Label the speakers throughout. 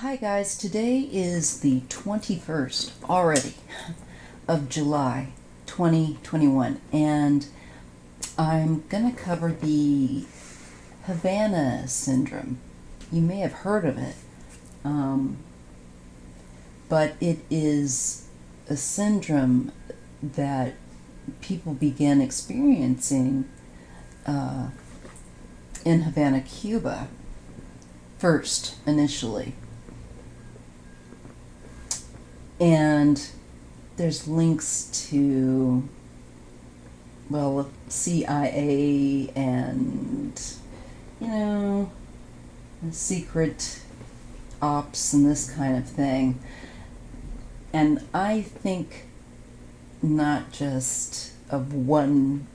Speaker 1: Hi guys, today is the 21st already of July 2021, and I'm going to cover the Havana Syndrome. You may have heard of it, but it is a syndrome that people began experiencing in Havana, Cuba, first initially. And there's links to, well, CIA and, secret ops and this kind of thing. And I think not just of one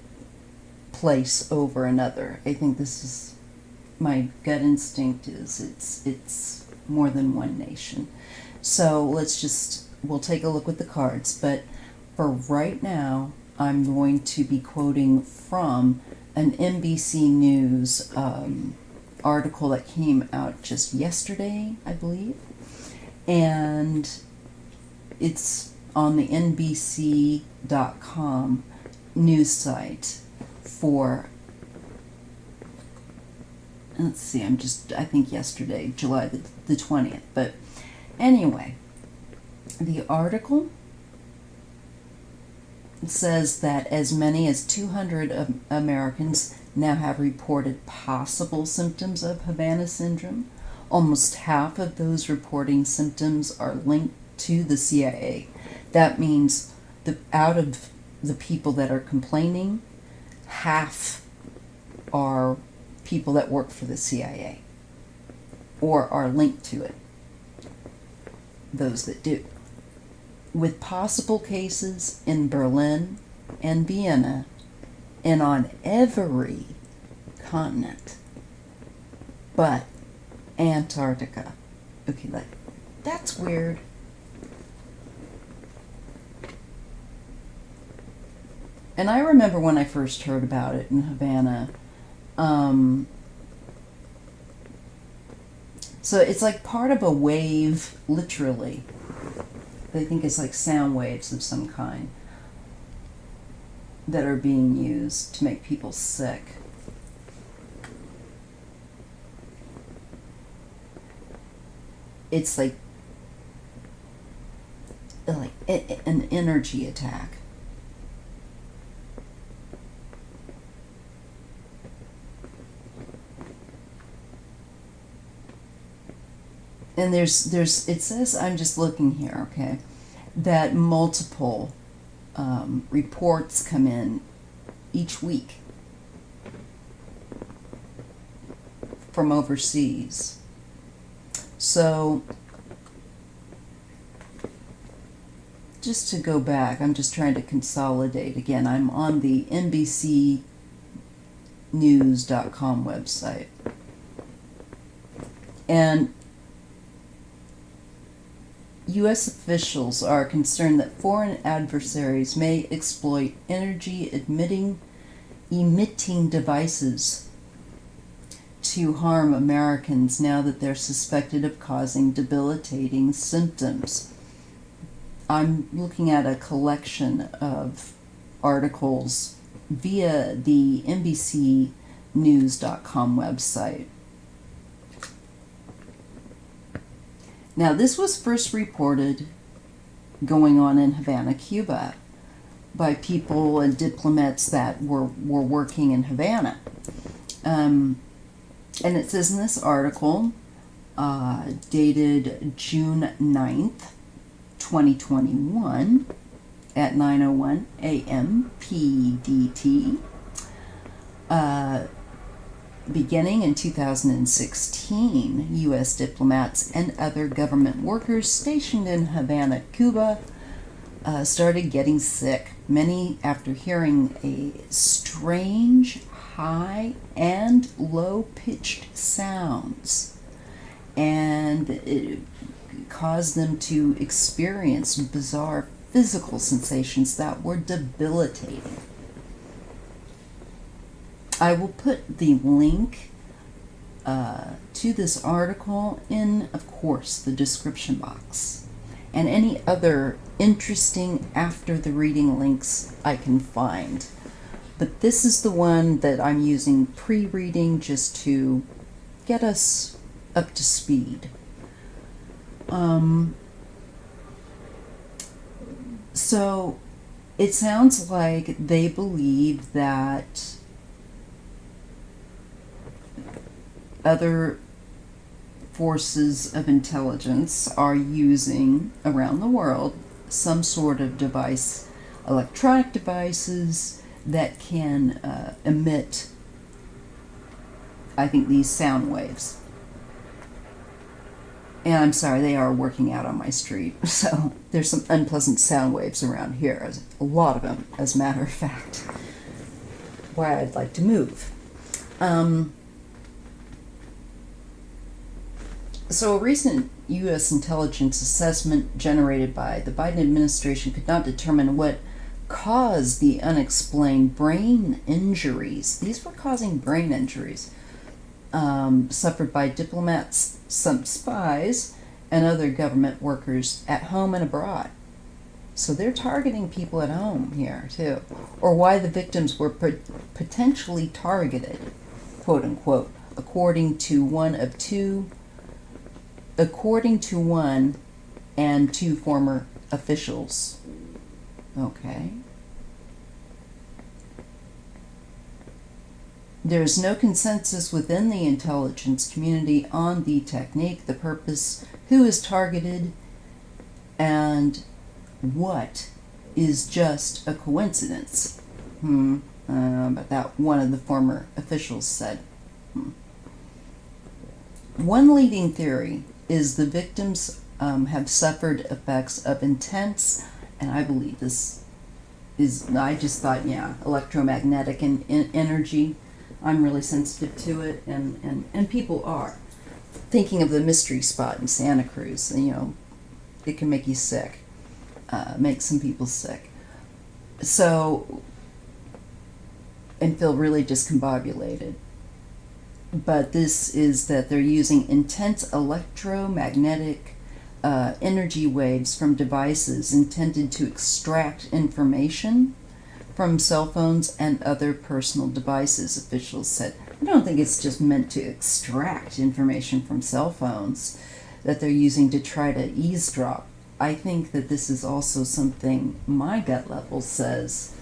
Speaker 1: place over another. I think this is, my gut instinct is it's more than one nation. So we'll take a look with the cards, but for right now, I'm going to be quoting from an NBC News article that came out just yesterday, I believe, and it's on the NBC.com news site for, let's see, I think yesterday, July the 20th, but anyway, the article says that as many as 200 Americans now have reported possible symptoms of Havana Syndrome. Almost half of those reporting symptoms are linked to the CIA. That means out of the people that are complaining, half are people that work for the CIA or are linked to it. Those that do, with possible cases in Berlin and Vienna and on every continent but Antarctica. Okay, that's weird. And I remember when I first heard about it in Havana, so it's like part of a wave, literally. They think it's like sound waves of some kind that are being used to make people sick. It's like an energy attack. And it says, I'm just looking here, okay, that multiple reports come in each week from overseas. So, just to go back, I'm just trying to consolidate again. I'm on the NBCnews.com website. And U.S. officials are concerned that foreign adversaries may exploit energy-emitting devices to harm Americans now that they're suspected of causing debilitating symptoms. I'm looking at a collection of articles via the NBCnews.com website. Now, this was first reported going on in Havana, Cuba, by people and diplomats that were working in Havana. And it says in this article, dated June 9th, 2021, at 9:01 a.m. PDT, beginning in 2016, U.S. diplomats and other government workers stationed in Havana, Cuba, started getting sick, many after hearing a strange high and low-pitched sounds, and it caused them to experience bizarre physical sensations that were debilitating. I will put the link to this article in, of course, the description box, and any other interesting after the reading links I can find. But this is the one that I'm using pre-reading just to get us up to speed. So it sounds like they believe that other forces of intelligence are using around the world some sort of device, electronic devices that can emit, I think, these sound waves. And I'm sorry, they are working out on my street, so there's some unpleasant sound waves around here, a lot of them, as a matter of fact. Why I'd like to move. So a recent U.S. intelligence assessment generated by the Biden administration could not determine what caused the unexplained brain injuries. These were causing brain injuries suffered by diplomats, some spies, and other government workers at home and abroad. So they're targeting people at home here, too. Or why the victims were potentially targeted, quote unquote, according to one and two former officials. Okay. There is no consensus within the intelligence community on the technique, the purpose, who is targeted, and what is just a coincidence. But that one of the former officials said. One leading theory is the victims have suffered effects of intense, and I believe this is, I just thought, yeah, electromagnetic and energy. I'm really sensitive to it, and people are. Thinking of the mystery spot in Santa Cruz, you know, it can make you sick, make some people sick. So, and feel really discombobulated. But this is that they're using intense electromagnetic energy waves from devices intended to extract information from cell phones and other personal devices, officials said. I don't think it's just meant to extract information from cell phones that they're using to try to eavesdrop. I think that this is also something my gut level says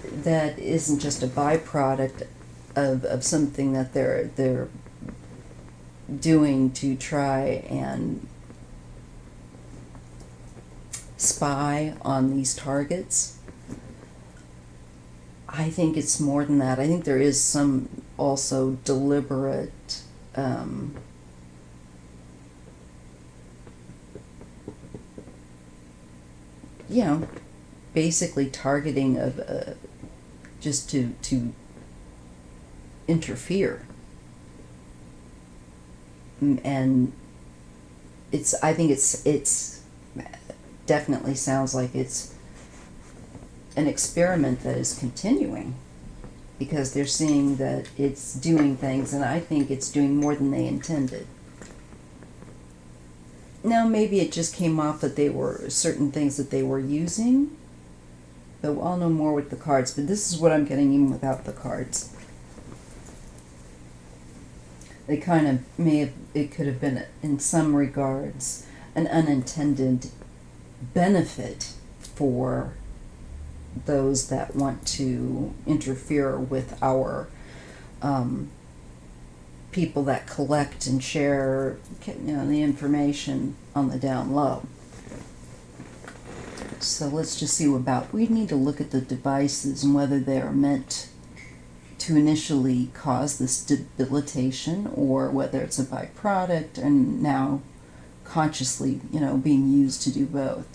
Speaker 1: that isn't just a byproduct of something that they're doing to try and spy on these targets. I think it's more than that. I think there is some also deliberate basically targeting of just to interfere. And I think it's definitely sounds like it's an experiment that is continuing, because they're seeing that it's doing things, and I think it's doing more than they intended. Now, maybe it just came off that they were certain things that they were using, but I'll know more with the cards. But this is what I'm getting even without the cards. They kind of it could have been, in some regards, an unintended benefit for those that want to interfere with our people that collect and share, the information on the down low. So let's just see we need to look at the devices and whether they are meant to initially cause this debilitation, or whether it's a byproduct and now consciously, being used to do both.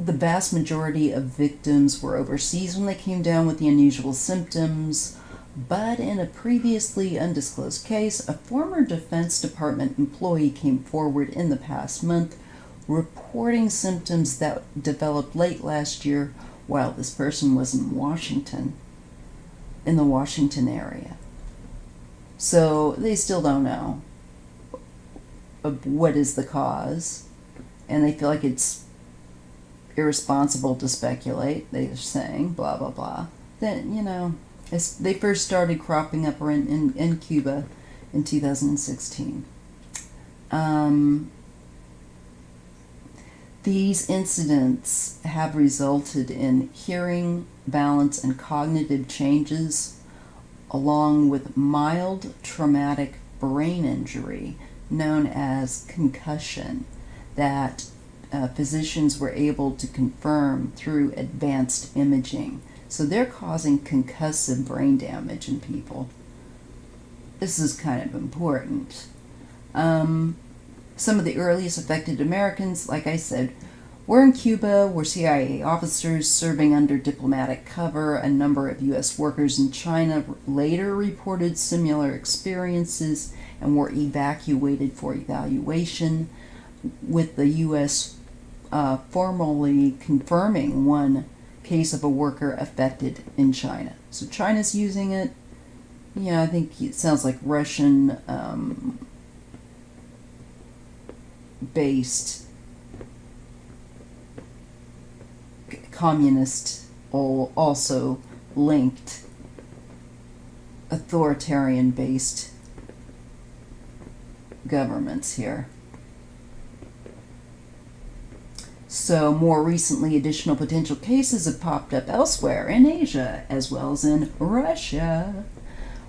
Speaker 1: The vast majority of victims were overseas when they came down with the unusual symptoms, but in a previously undisclosed case, a former Defense Department employee came forward in the past month reporting symptoms that developed late last year while this person was in the Washington area. So they still don't know what is the cause, and they feel like it's irresponsible to speculate. They're saying blah blah blah. Then they first started cropping up in Cuba in 2016. These incidents have resulted in hearing, balance, and cognitive changes, along with mild traumatic brain injury known as concussion, that physicians were able to confirm through advanced imaging. So they're causing concussive brain damage in people. This is kind of important. Some of the earliest affected Americans, like I said, were in Cuba, were CIA officers serving under diplomatic cover. A number of U.S. workers in China later reported similar experiences and were evacuated for evaluation, with the U.S. Formally confirming one case of a worker affected in China. So China's using it. Yeah, I think it sounds like Russian based communist also linked authoritarian based governments here. So more recently, additional potential cases have popped up elsewhere in Asia as well as in Russia,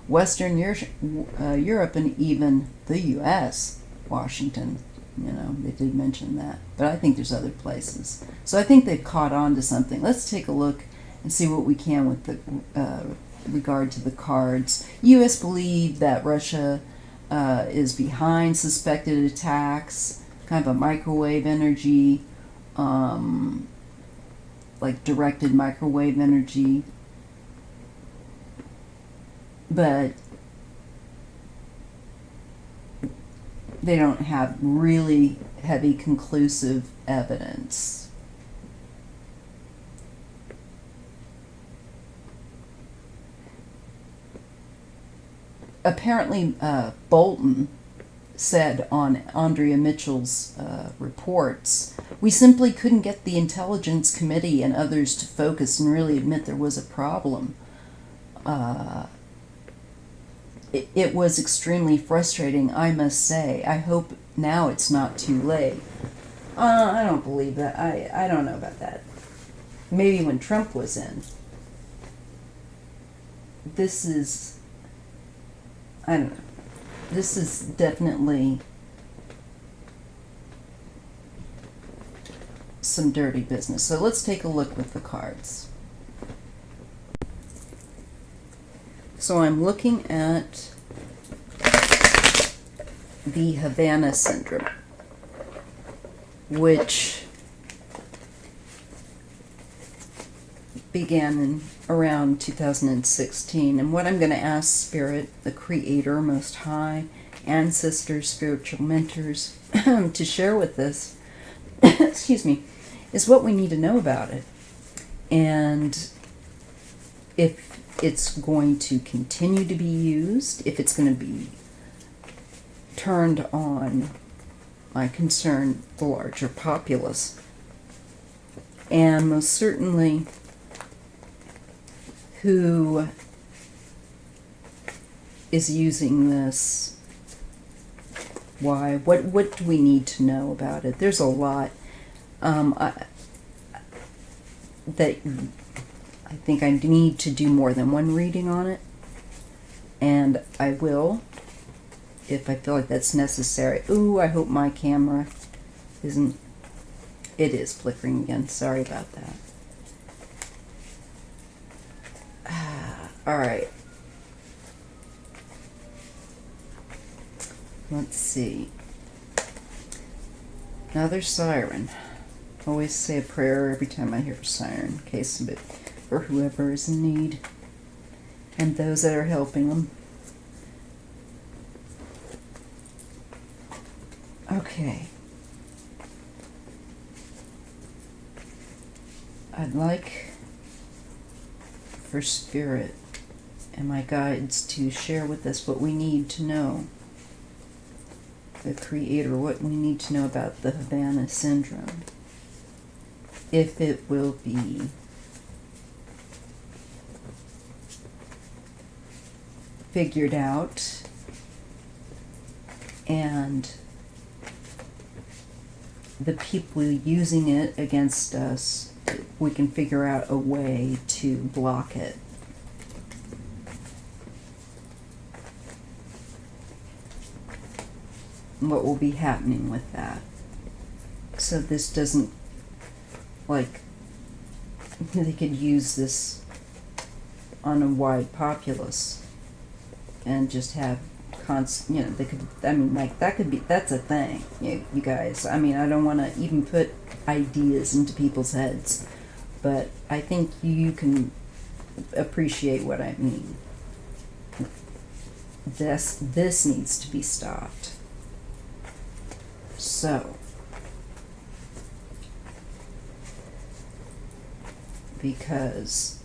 Speaker 1: Western Europe, and even the U.S., Washington. They did mention that. But I think there's other places. So I think they've caught on to something. Let's take a look and see what we can with the regard to the cards. U.S. believe that Russia is behind suspected attacks, kind of a microwave energy, like directed microwave energy. But they don't have really heavy conclusive evidence. Apparently, Bolton said on Andrea Mitchell's reports, "We simply couldn't get the Intelligence Committee and others to focus and really admit there was a problem. It was extremely frustrating, I must say. I hope now it's not too late." I don't believe that. I don't know about that. Maybe when Trump was in. This is, I don't know. This is definitely some dirty business. So let's take a look with the cards. So I'm looking at the Havana Syndrome, which began in around 2016. And what I'm going to ask Spirit, the Creator, Most High, ancestors, spiritual mentors, to share with us, excuse me, is what we need to know about it. And if it's going to continue to be used, if it's going to be turned on, I concern the larger populace. And most certainly, who is using this? Why? What do we need to know about it? There's a lot that I think I need to do more than one reading on it, and I will if I feel like that's necessary. Ooh, I hope my camera isn't... It is flickering again. Sorry about that. All right. Let's see. Another siren. Always say a prayer every time I hear a siren, in case of it, for whoever is in need and those that are helping them. Okay. I'd like for Spirit and my guides to share with us what we need to know. The Creator, what we need to know about the Havana Syndrome. If it will be figured out and the people using it against us, we can figure out a way to block it. What will be happening with that. So this doesn't, like, they could use this on a wide populace and just have they could, I mean, like, that could be, that's a thing, you guys. I mean, I don't want to even put ideas into people's heads, but I think you can appreciate what I mean. This needs to be stopped. So, because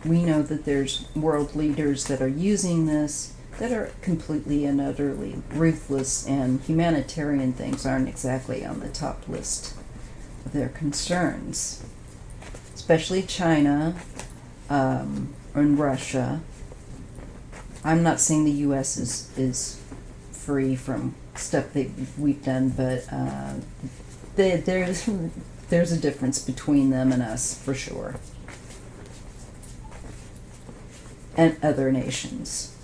Speaker 1: we know that there's world leaders that are using this that are completely and utterly ruthless, and humanitarian things aren't exactly on the top list of their concerns, especially China and Russia. I'm not saying the U.S. is free from stuff that we've done, but there's a difference between them and us, for sure. And other nations.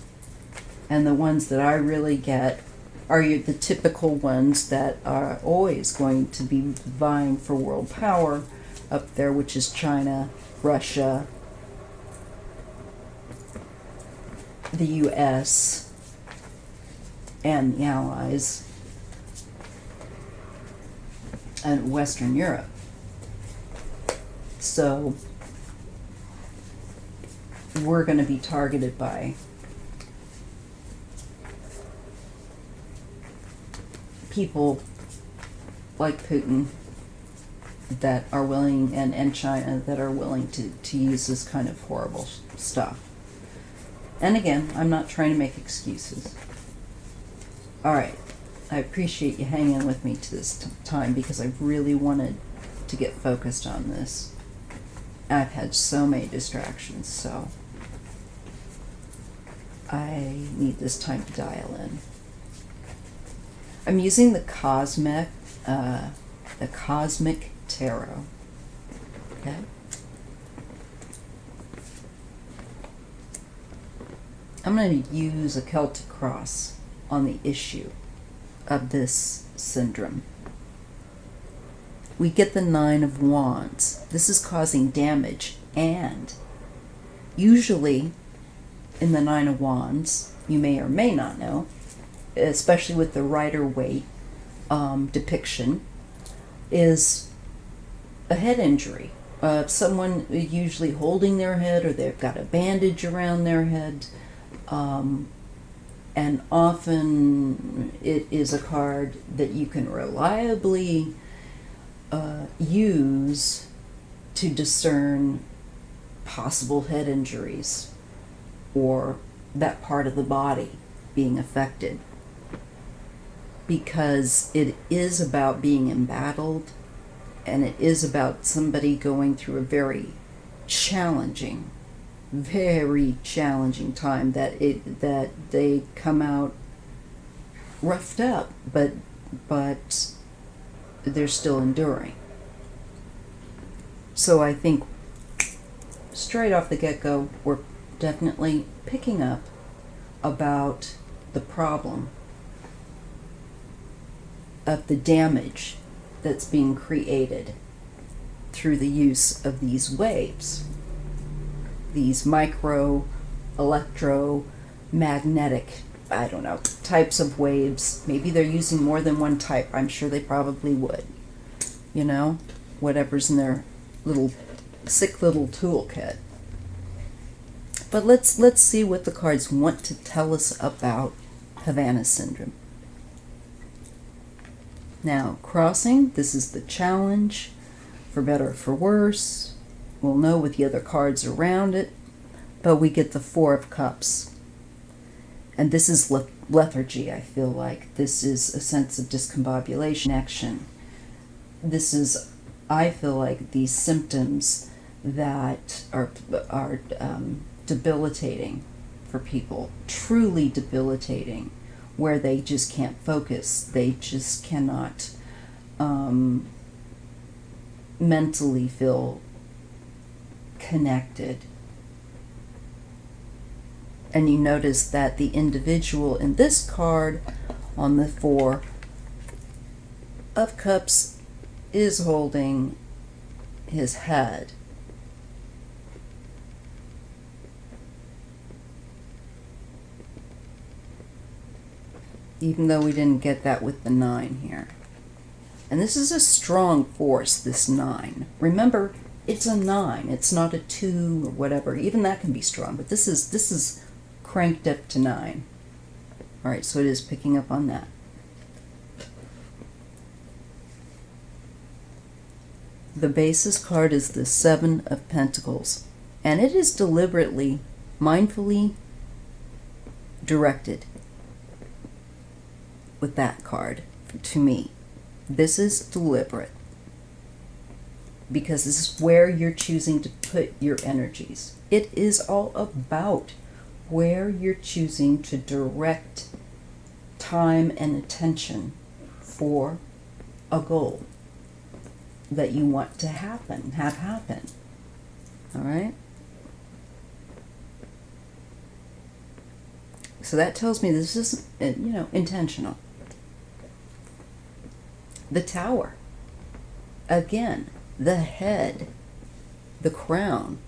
Speaker 1: And the ones that I really get are the typical ones that are always going to be vying for world power up there, which is China, Russia, the US, and the Allies, and Western Europe. So we're going to be targeted by people like Putin that are willing, and China, that are willing to use this kind of horrible stuff. And again, I'm not trying to make excuses. All right, I appreciate you hanging with me to this time, because I really wanted to get focused on this. I've had so many distractions, so I need this time to dial in. I'm using the Cosmic Tarot. Okay. I'm going to use a Celtic cross on the issue of this syndrome. We get the Nine of Wands. This is causing damage, and usually in the Nine of Wands, you may or may not know, especially with the Rider-Waite depiction, is a head injury. Someone usually holding their head, or they've got a bandage around their head, and often it is a card that you can reliably use to discern possible head injuries or that part of the body being affected, because it is about being embattled, and it is about somebody going through a very challenging time, that they come out roughed up, but they're still enduring. So I think straight off the get-go, we're definitely picking up about the problem of the damage that's being created through the use of these waves, these micro electromagnetic, I don't know, types of waves. Maybe they're using more than one type. I'm sure they probably would. You know, whatever's in their sick little toolkit. But let's see what the cards want to tell us about Havana Syndrome. Now, crossing, this is the challenge, for better or for worse. We'll know with the other cards around it. but we get the Four of Cups. And this is lethargy, I feel like. This is a sense of discombobulation, action. This is, I feel like, these symptoms that are debilitating for people, truly debilitating, where they just can't focus. They just cannot mentally feel connected. And you notice that the individual in this card on the Four of Cups is holding his head. Even though we didn't get that with the 9 here. And this is a strong force, this 9. Remember, it's a 9. It's not a 2 or whatever. Even that can be strong, but this is cranked up to 9. All right, so it is picking up on that. The basis card is the 7 of Pentacles, and it is deliberately, mindfully directed with that card to me. This is deliberate because this is where you're choosing to put your energies. It is all about where you're choosing to direct time and attention for a goal that you want to have happen. All right? So that tells me this is, intentional. The Tower. Again, the head, the crown.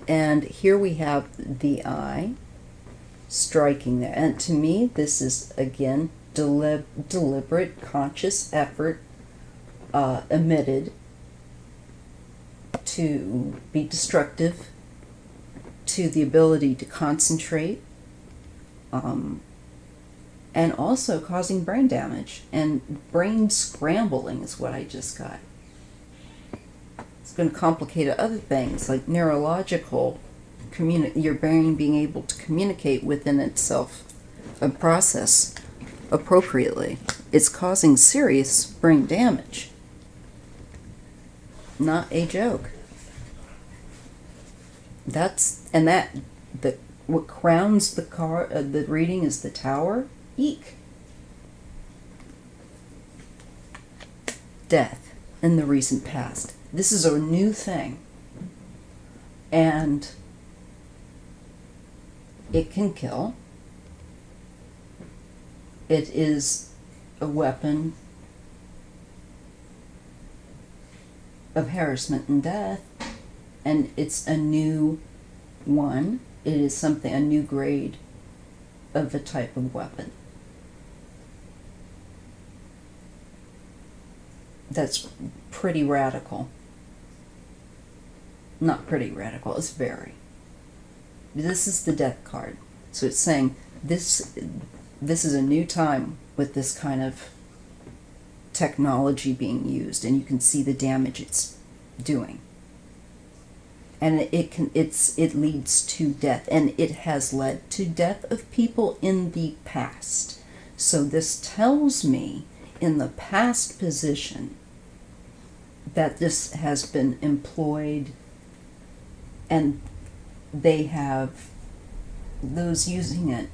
Speaker 1: And here we have the eye striking there. And to me, this is, again, deliberate, conscious effort emitted to be destructive to the ability to concentrate, and also causing brain damage and brain scrambling is what I just got. It's going to complicate other things like neurological, your brain being able to communicate within itself a process appropriately. It's causing serious brain damage. Not a joke. What crowns the reading is the Tower. Eek. Death in the recent past. This is a new thing. And it can kill. It is a weapon of harassment and death. And it's a new one. It is a new grade of a type of weapon. That's pretty radical. Not pretty radical, it's very. This is the Death card. So it's saying this is a new time with this kind of technology being used, and you can see the damage it's doing. And it leads to death, and it has led to death of people in the past. So this tells me in the past position that this has been employed, and those using it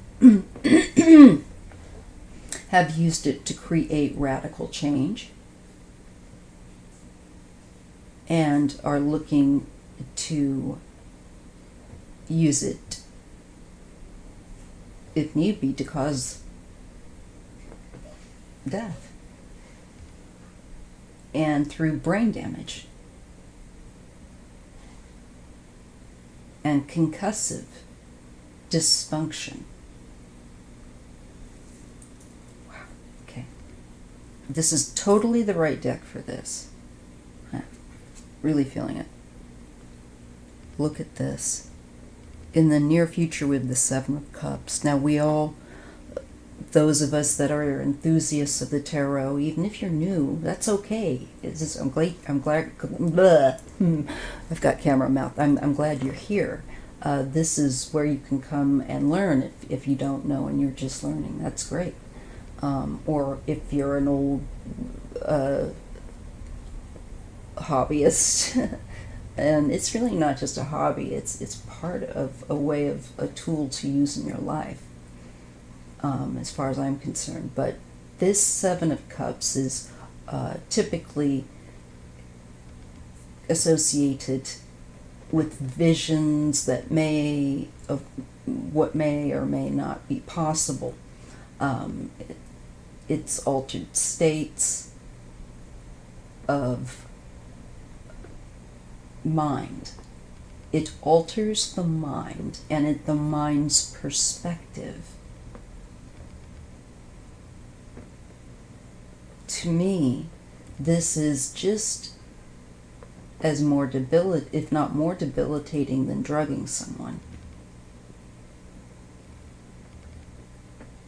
Speaker 1: have used it to create radical change and are looking to use it, if need be, to cause death and through brain damage and concussive dysfunction. Wow. Okay. This is totally the right deck for this. Really feeling it. Look at this. In the near future, we have the Seven of Cups. Now, we all those of us that are enthusiasts of the tarot, even if you're new, that's okay. It's just, I'm glad, bleh, I've got camera mouth. I'm glad you're here. This is where you can come and learn if you don't know and you're just learning. That's great. Or if you're an old hobbyist, and it's really not just a hobby. It's part of a tool to use in your life. As far as I'm concerned. But this Seven of Cups is typically associated with visions that of what may or may not be possible. It's altered states of mind. It alters the mind and the mind's perspective. To me, this is just as if not more debilitating than drugging someone.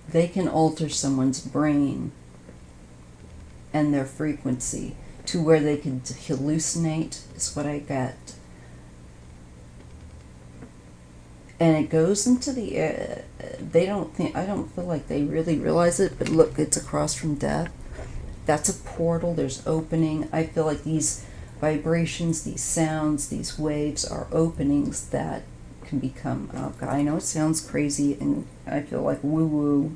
Speaker 1: They can alter someone's brain and their frequency to where they could hallucinate, is what I get. And it goes into the air. I don't feel like they really realize it, but look, it's across from death. That's a portal, there's opening. I feel like these vibrations, these sounds, these waves are openings that can become, oh God, I know it sounds crazy and I feel like woo-woo,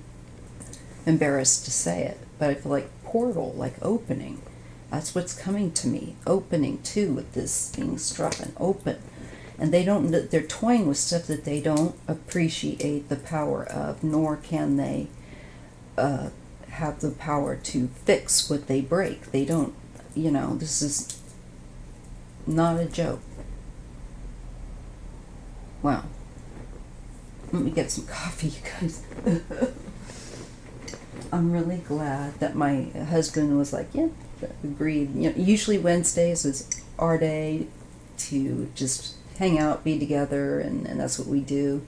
Speaker 1: embarrassed to say it, but I feel like portal, like opening. That's what's coming to me. Opening too, with this being struck and open. And they're toying with stuff that they don't appreciate the power of, nor can they have the power to fix what they break. They don't, this is not a joke. Wow. Let me get some coffee, you guys. I'm really glad that my husband was like, yeah, agreed. Usually Wednesdays is our day to just hang out, be together, and that's what we do.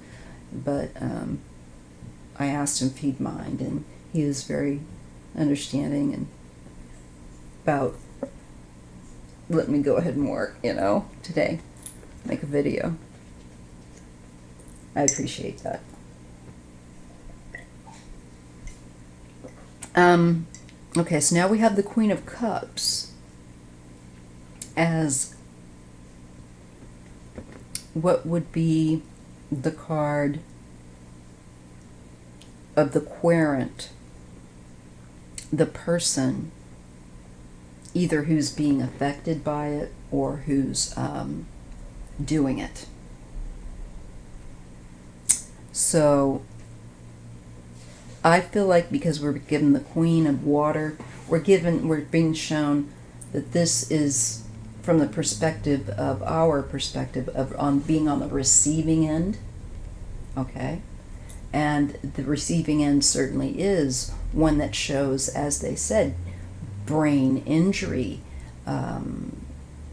Speaker 1: But I asked him if he'd mind, and he was very understanding and about letting me go ahead and work, today, make a video. I appreciate that. Okay, so now we have the Queen of Cups as what would be the card of the querent, the person, either who's being affected by it or who's doing it. So I feel like because we're given the Queen of Water, we're being shown that this is from the perspective of our perspective of on being on the receiving end. Okay? And the receiving end certainly is one that shows, as they said, brain injury,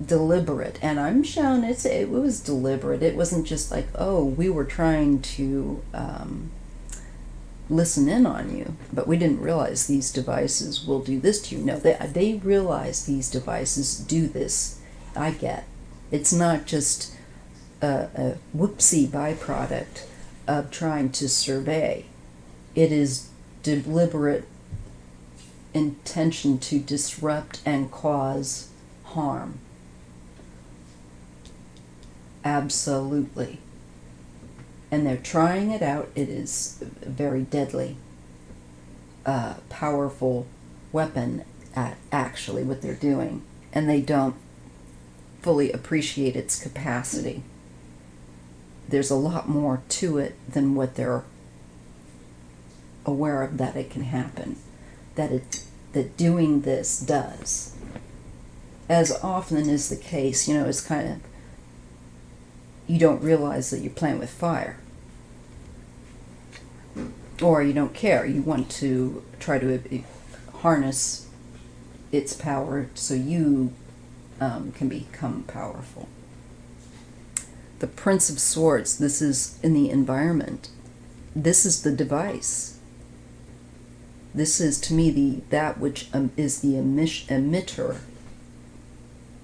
Speaker 1: deliberate. And I'm shown it was deliberate. It wasn't just like, oh, we were trying to listen in on you, but we didn't realize these devices will do this to you. No, they realize these devices do this. I get. It's not just a whoopsie byproduct of trying to survey. It is deliberate intention to disrupt and cause harm. Absolutely. And they're trying it out. It is a very deadly, powerful weapon at actually what they're doing. And they don't fully appreciate its capacity. There's a lot more to it than what they're aware of that it can happen. That doing this does. As often is the case, it's kind of, you don't realize that you're playing with fire. Or you don't care. You want to try to harness its power so you can become powerful. The Prince of Swords, this is in the environment. This is the device. This is, to me, that which is the emitter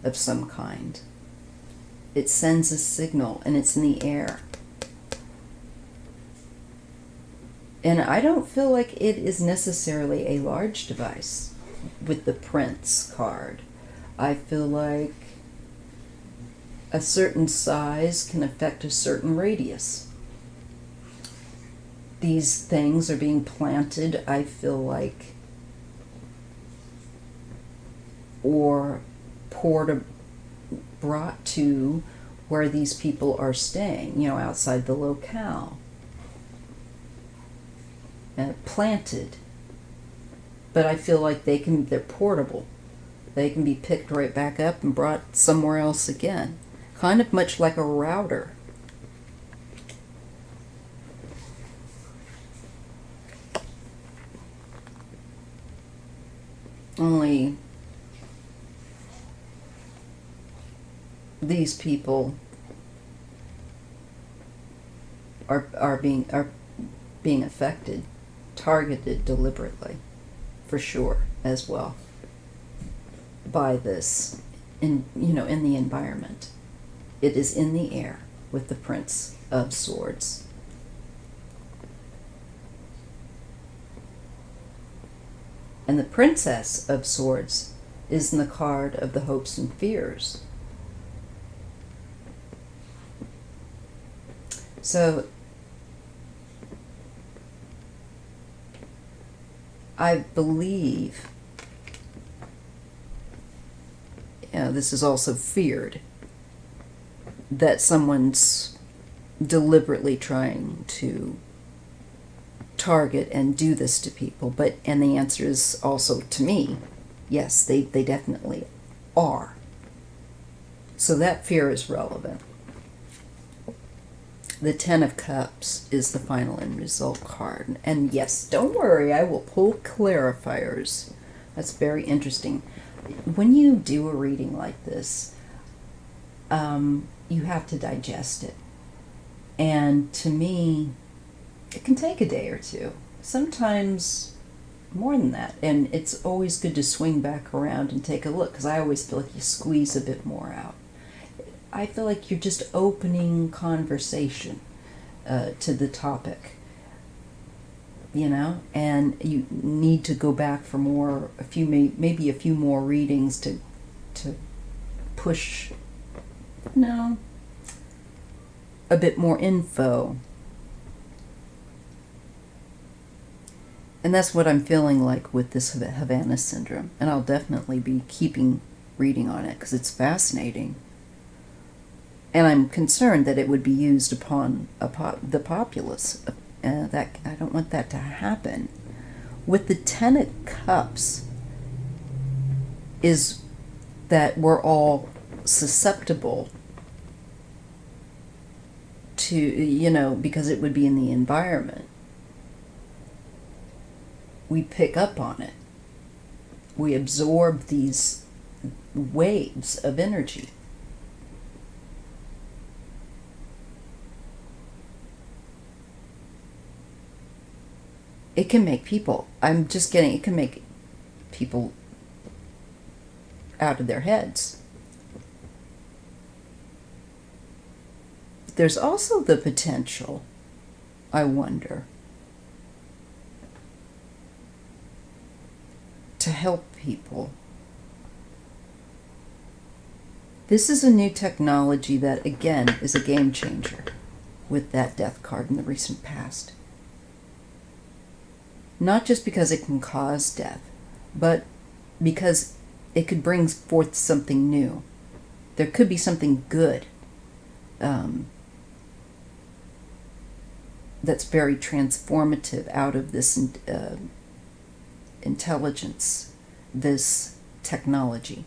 Speaker 1: of some kind. It sends a signal, and it's in the air. And I don't feel like it is necessarily a large device with the Prince card. I feel like a certain size can affect a certain radius. These things are being planted, I feel like, or brought to where these people are staying, outside the locale. Planted. But I feel like they're portable. They can be picked right back up and brought somewhere else again. Kind of much like a router. Only these people are being affected, targeted deliberately, for sure, as well, by this in the environment. It is in the air with the Prince of Swords. And the Princess of Swords is in the card of the hopes and fears. So I believe this is also feared, that someone's deliberately trying to target and do this to people. And the answer is also, to me, yes, they definitely are. So that fear is relevant. The Ten of Cups is the final end result card. And yes, don't worry, I will pull clarifiers. That's very interesting. When you do a reading like this, you have to digest it. And to me, it can take a day or two. Sometimes more than that. And it's always good to swing back around and take a look, because I always feel like you squeeze a bit more out. I feel like you're just opening conversation to the topic, and you need to go back for maybe a few more readings to push, a bit more info. And that's what I'm feeling like with this Havana Syndrome. And I'll definitely be keeping reading on it because it's fascinating. And I'm concerned that it would be used upon the populace. That I don't want that to happen. With the Ten of Cups, is that we're all susceptible to, because it would be in the environment. We pick up on it. We absorb these waves of energy. It can make people, it can make people out of their heads. There's also the potential, I wonder, to help people. This is a new technology that, again, is a game changer with that death card in the recent past. Not just because it can cause death, but because it could bring forth something new. There could be something good that's very transformative out of this intelligence, this technology.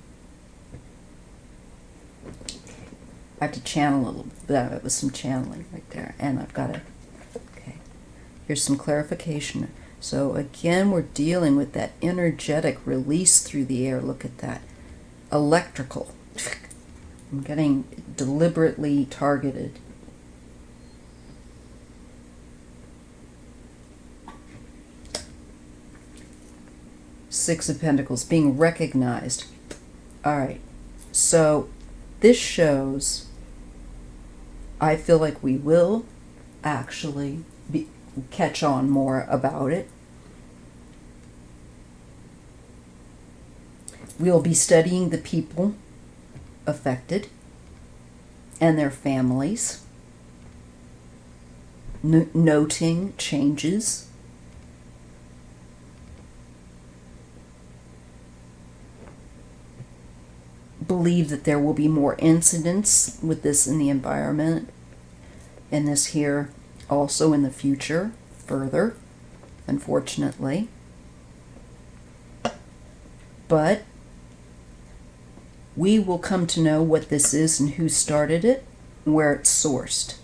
Speaker 1: I have to channel a little bit. It was some channeling right there, and I've got to. Okay, here's some clarification. So again, we're dealing with that energetic release through the air. Look at that. Electrical. I'm getting deliberately targeted. Six of Pentacles, being recognized. All right, so this shows, I feel like we will actually catch on more about it. We'll be studying the people affected and their families, noting changes. Believe that there will be more incidents with this in the environment, and this here also in the future, further, unfortunately. But we will come to know what this is and who started it, where it's sourced,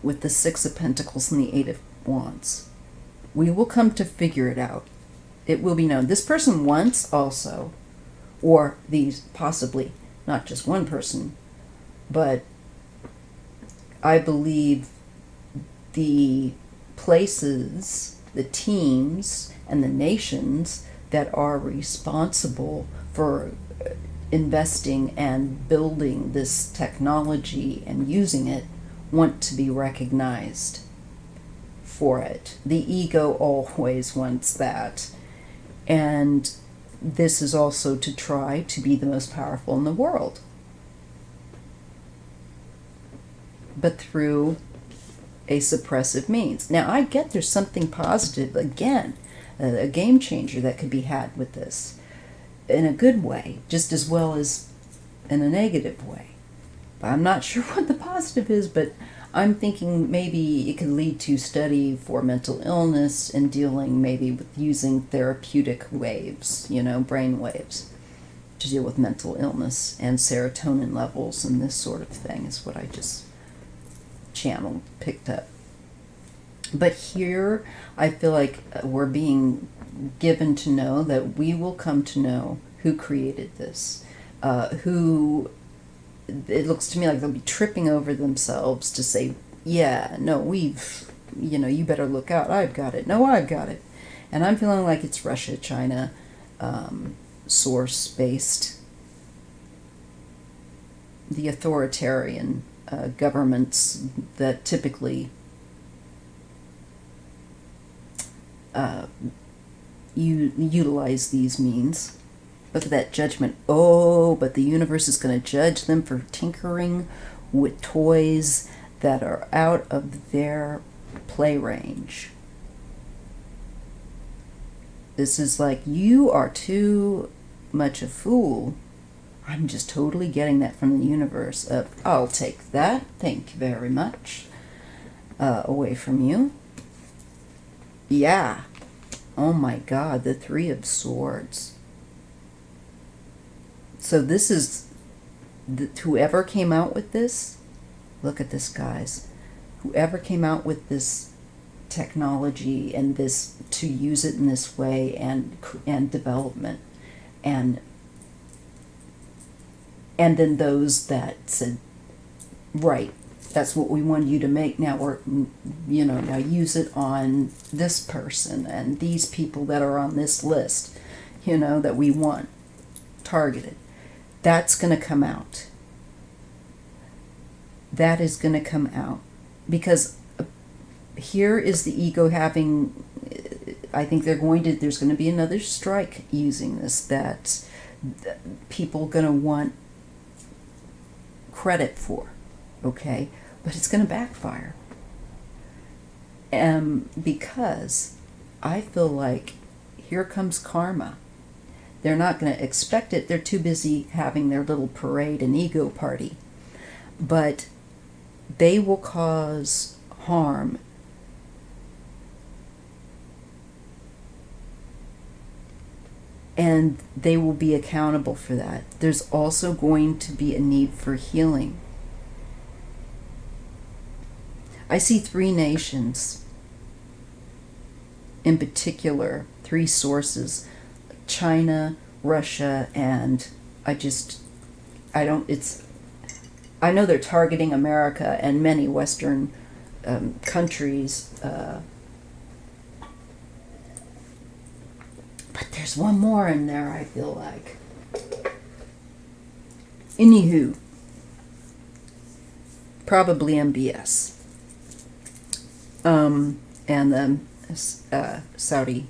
Speaker 1: with the Six of Pentacles and the Eight of Wands. We will come to figure it out. It will be known. This person once also, or these possibly, not just one person, but I believe the places, the teams, and the nations that are responsible for investing and building this technology and using it want to be recognized for it. The ego always wants that. And this is also to try to be the most powerful in the world. But through a suppressive means. Now, I get there's something positive, again, a game changer that could be had with this in a good way, just as well as in a negative way. I'm not sure what the positive is, but I'm thinking maybe it could lead to study for mental illness and dealing maybe with using therapeutic waves, brain waves, to deal with mental illness and serotonin levels and this sort of thing is what I just channeled, picked up. But here I feel like we're being given to know that we will come to know who created this, who it looks to me like they'll be tripping over themselves to say, yeah, no, we've, you better look out. I've got it. No, I've got it. And I'm feeling like it's Russia, China, source-based, the authoritarian governments that typically utilize these means. Look at that judgment. Oh, but the universe is going to judge them for tinkering with toys that are out of their play range. This is like, you are too much a fool. I'm just totally getting that from the universe. I'll take that. Thank you very much. Away from you. Yeah. Oh my God, the Three of Swords. So this is, whoever came out with this, look at this, guys. Whoever came out with this technology and this, to use it in this way and development, and then those that said, right, that's what we want you to make now, or, now use it on this person and these people that are on this list, that we want targeted. That's going to come out. That is going to come out. Because here is the ego having, I think there's going to be another strike using this, that people are going to want credit for, okay? But it's going to backfire. Because I feel like here comes karma. They're not going to expect it. They're too busy having their little parade and ego party. But they will cause harm. And they will be accountable for that. There's also going to be a need for healing. I see three nations in particular, three sources: China, Russia, and I know they're targeting America and many Western countries, but there's one more in there, I feel like. Anywho, probably MBS. And then Saudi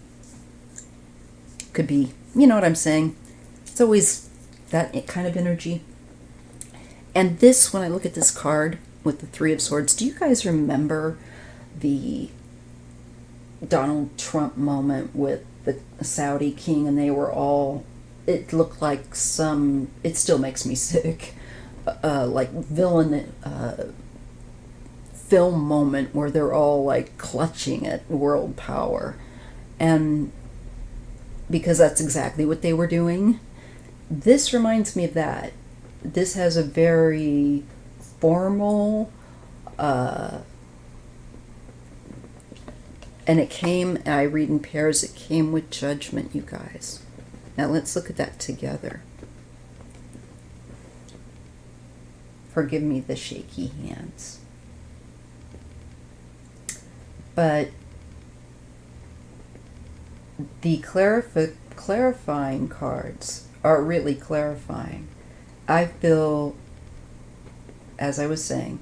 Speaker 1: could be, you know what I'm saying? It's always that kind of energy. And this, when I look at this card with the Three of Swords, do you guys remember the Donald Trump moment with the Saudi king, and they were all, it looked like it still makes me sick, like villain film moment where they're all like clutching at world power. And because that's exactly what they were doing. This reminds me of that. This has a very formal, and it came, I read in pairs, it came with Judgment, you guys. Now let's look at that together. Forgive me the shaky hands. But the clarifying cards are really clarifying. I feel, as I was saying,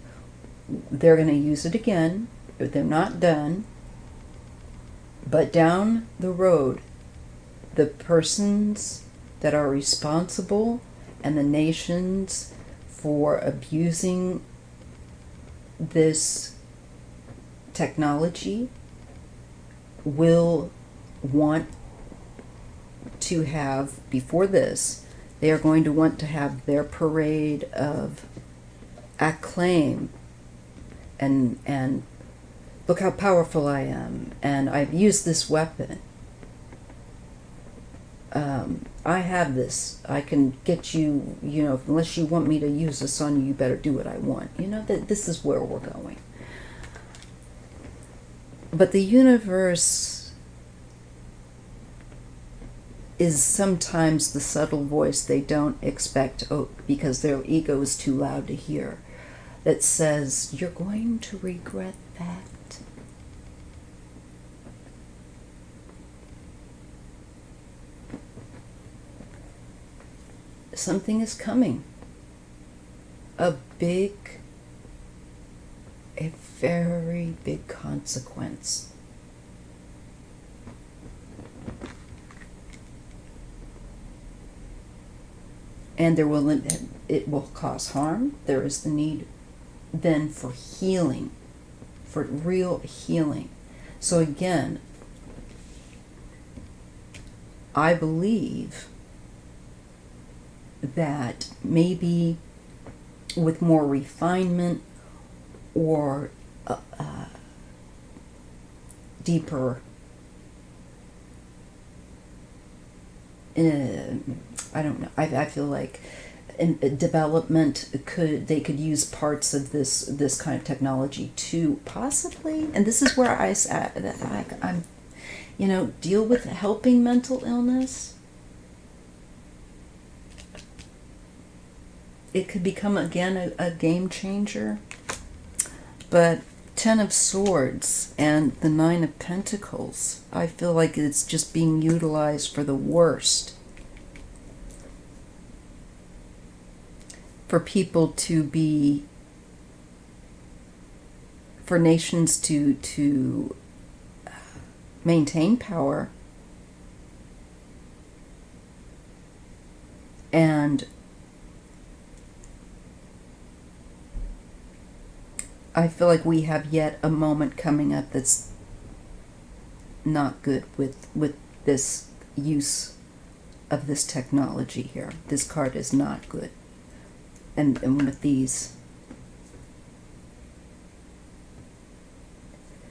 Speaker 1: they're going to use it again. They're not done. But down the road, the persons that are responsible and the nations for abusing this technology will want to have, before this, they are going to want to have their parade of acclaim and look how powerful I am, and I've used this weapon. I have this. I can get you, you know, unless you want me to use this on you, you better do what I want. You know, that this is where we're going. But the universe is sometimes the subtle voice they don't expect, because their ego is too loud to hear, that says, you're going to regret that. Something is coming. A very big consequence. And it will cause harm. There is the need then for healing, for real healing. So again, I believe that maybe with more refinement or deeper, I don't know. I feel like in development they could use parts of this kind of technology to possibly, and this is where I'm, you know, deal with helping mental illness. It could become again a game changer. But Ten of Swords and the Nine of Pentacles, I feel like it's just being utilized for the worst. For people to be, for nations to maintain power and I feel like we have yet a moment coming up that's not good with this use of this technology here. This card is not good. And with these,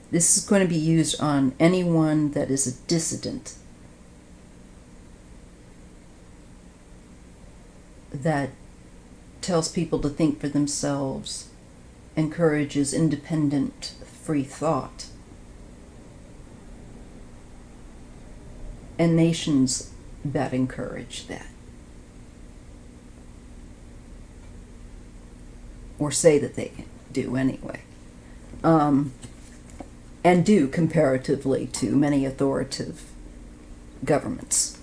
Speaker 1: this is going to be used on anyone that is a dissident, that tells people to think for themselves, encourages independent, free thought. And nations that encourage that. Or say that they do anyway. And do comparatively to many authoritative governments.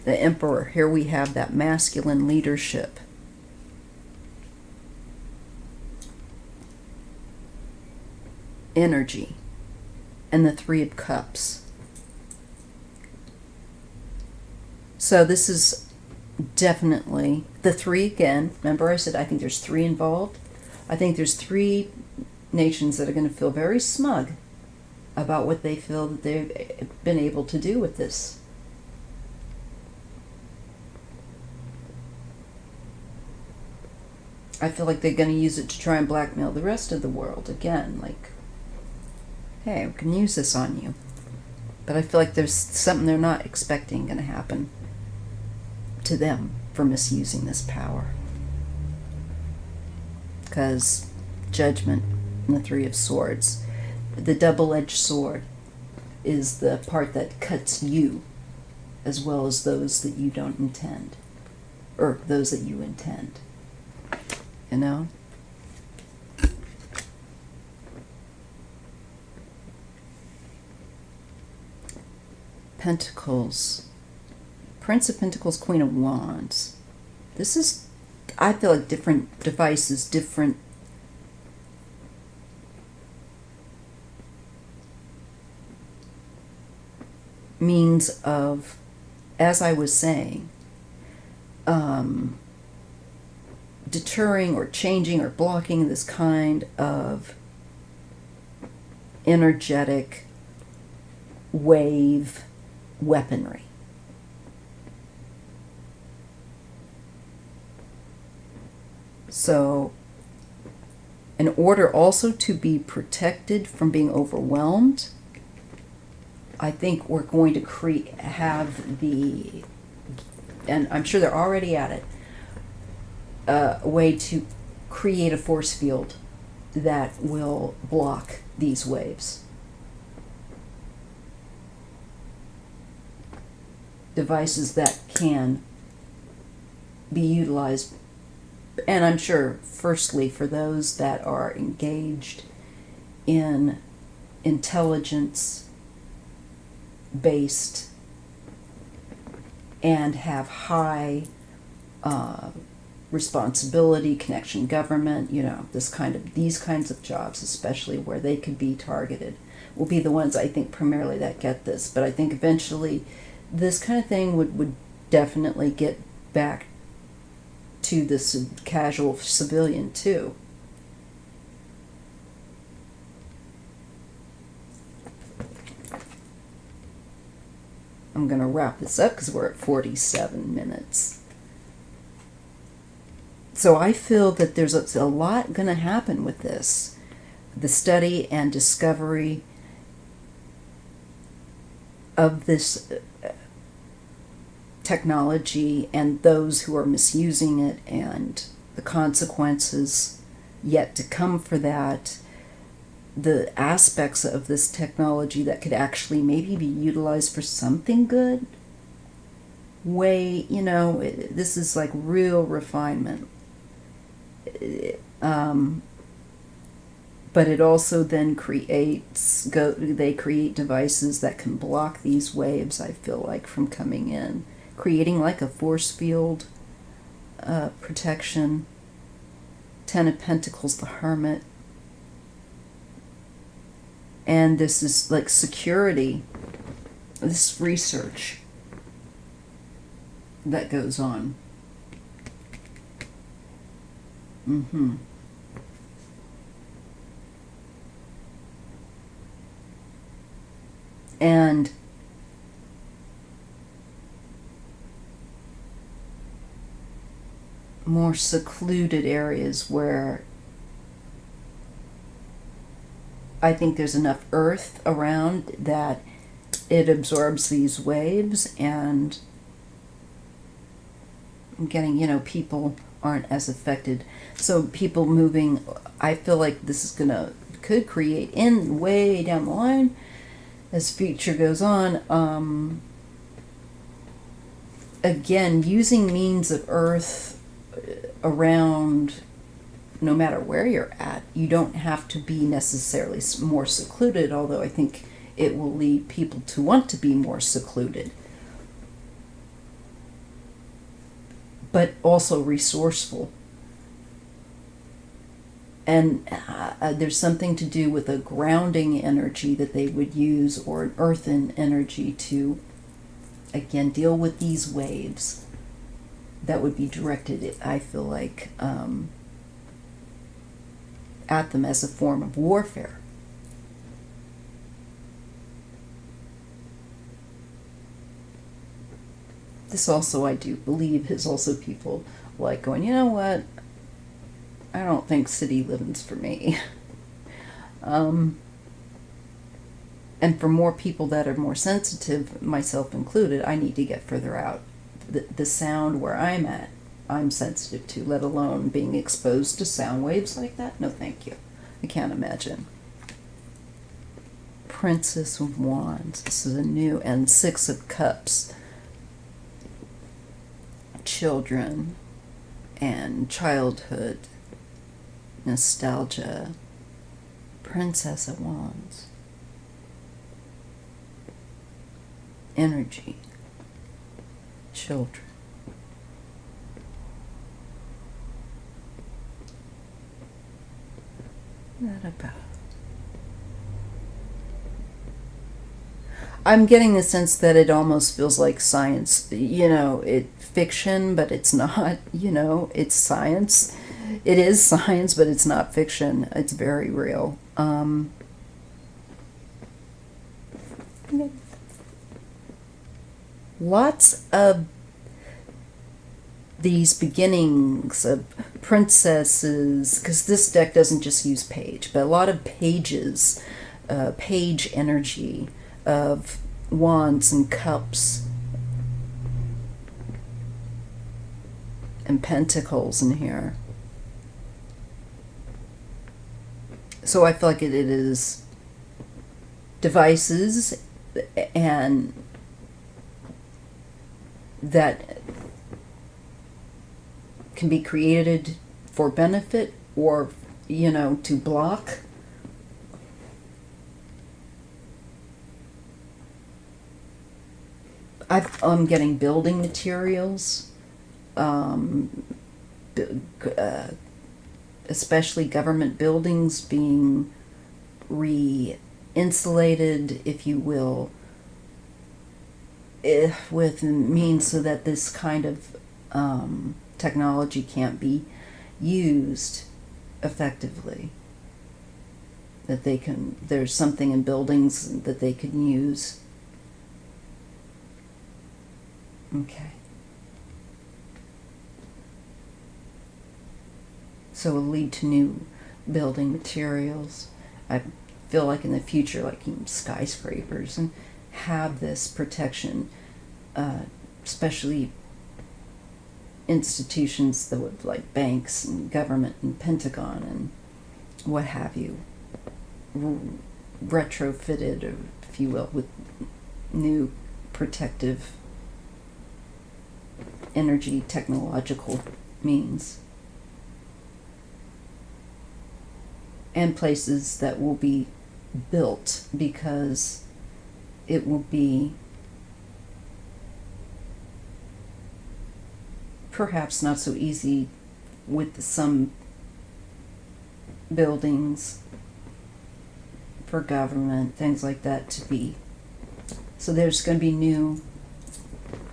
Speaker 1: the Emperor. Here we have that masculine leadership. Energy. And the Three of Cups. So this is definitely the three again. Remember I said I think there's three involved? I think there's three nations that are going to feel very smug about what they feel that they've been able to do with this. I feel like they're going to use it to try and blackmail the rest of the world again. Like, hey, I can use this on you. But I feel like there's something they're not expecting going to happen to them for misusing this power. Because Judgment and the Three of Swords, the double-edged sword, is the part that cuts you as well as those that you don't intend, or those that you intend. You know? Pentacles. Prince of Pentacles, Queen of Wands. This is, I feel like, different devices, different means of, as I was saying, deterring or changing or blocking this kind of energetic wave weaponry. So, in order also to be protected from being overwhelmed, I think we're going to have the, and I'm sure they're already at it, a way to create a force field that will block these waves. Devices that can be utilized, and I'm sure, firstly, for those that are engaged in intelligence-based and have high responsibility, connection, government, you know, these kinds of jobs, especially where they could be targeted, will be the ones I think primarily that get this. But I think eventually this kind of thing would definitely get back to the casual civilian too. I'm going to wrap this up because we're at 47 minutes. So I feel that there's a lot going to happen with this. The study and discovery of this technology and those who are misusing it and the consequences yet to come for that, the aspects of this technology that could actually maybe be utilized for something good. This is like real refinement. But it also then they create devices that can block these waves, I feel like, from coming in, creating like a force field protection. Ten of Pentacles, the Hermit. And this is like security, this research that goes on. And more secluded areas where I think there's enough earth around that it absorbs these waves, and I'm getting, people aren't as affected. So people moving, I feel like this is could create in way down the line as future goes on, again, using means of earth around, no matter where you're at. You don't have to be necessarily more secluded, although I think it will lead people to want to be more secluded. but also resourceful. And there's something to do with a grounding energy that they would use, or an earthen energy, to, again, deal with these waves that would be directed, I feel like, at them as a form of warfare. This also, I do believe, is also people like going, you know what, I don't think city living's for me. And for more people that are more sensitive, myself included, I need to get further out. The sound where I'm at, I'm sensitive to, let alone being exposed to sound waves like that. No, thank you. I can't imagine. Princess of Wands. This is a new, and Six of Cups. Children and childhood, nostalgia. Princess of Wands. Energy. Children. What about? I'm getting the sense that it almost feels like science, it's fiction, but it's not, it's science. It is science, but it's not fiction. It's very real. Lots of these beginnings of princesses, because this deck doesn't just use page, but a lot of pages, page energy of wands and cups and pentacles in here. So I feel like it is devices and that can be created for benefit or, to block. I'm getting building materials, especially government buildings being re-insulated, if you will, with means so that this kind of technology can't be used effectively. That there's something in buildings that they can use. Okay. So it'll lead to new building materials. I feel like in the future, like skyscrapers, and have this protection, especially institutions that would, like banks and government and Pentagon and what have you, retrofitted, or if you will, with new protective energy technological means. And places that will be built because it will be perhaps not so easy with some buildings for government, things like that to be. So there's going to be new,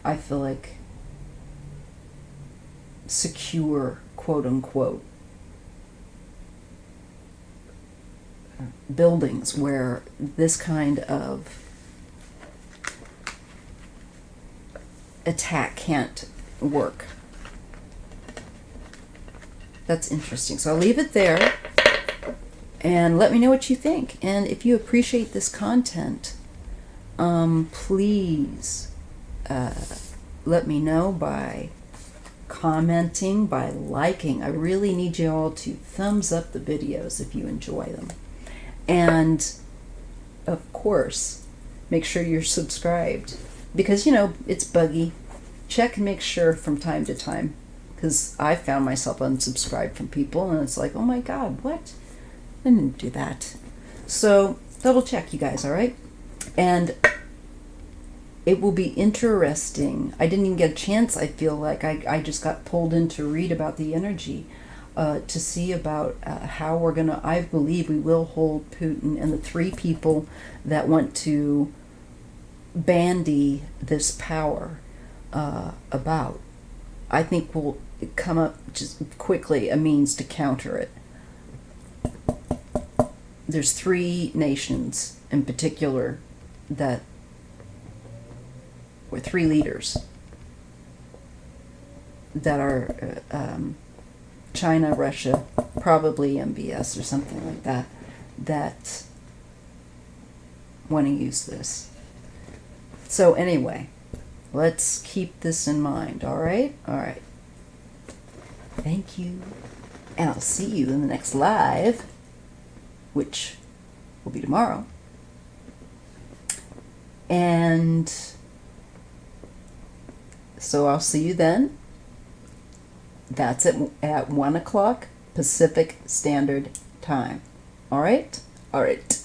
Speaker 1: I feel like, secure, quote unquote, buildings where this kind of attack can't work. That's interesting. So I'll leave it there and let me know what you think. And if you appreciate this content, please let me know by commenting, by liking. I really need you all to thumbs up the videos if you enjoy them. And of course, make sure you're subscribed because, it's buggy. Check and make sure from time to time, because I found myself unsubscribed from people and it's like, oh my God, what? I didn't do that. So double check, you guys, all right? And it will be interesting. I didn't even get a chance, I feel like. I just got pulled in to read about the energy, to see about how we're going to, I believe we will hold Putin and the three people that want to bandy this power about. I think we'll come up just quickly a means to counter it. There's three nations in particular that or three leaders that are China, Russia, probably MBS or something like that, that want to use this. So anyway, let's keep this in mind, all right? All right. Thank you. And I'll see you in the next live, which will be tomorrow. And so I'll see you then. That's at 1 o'clock Pacific Standard Time. All right? All right.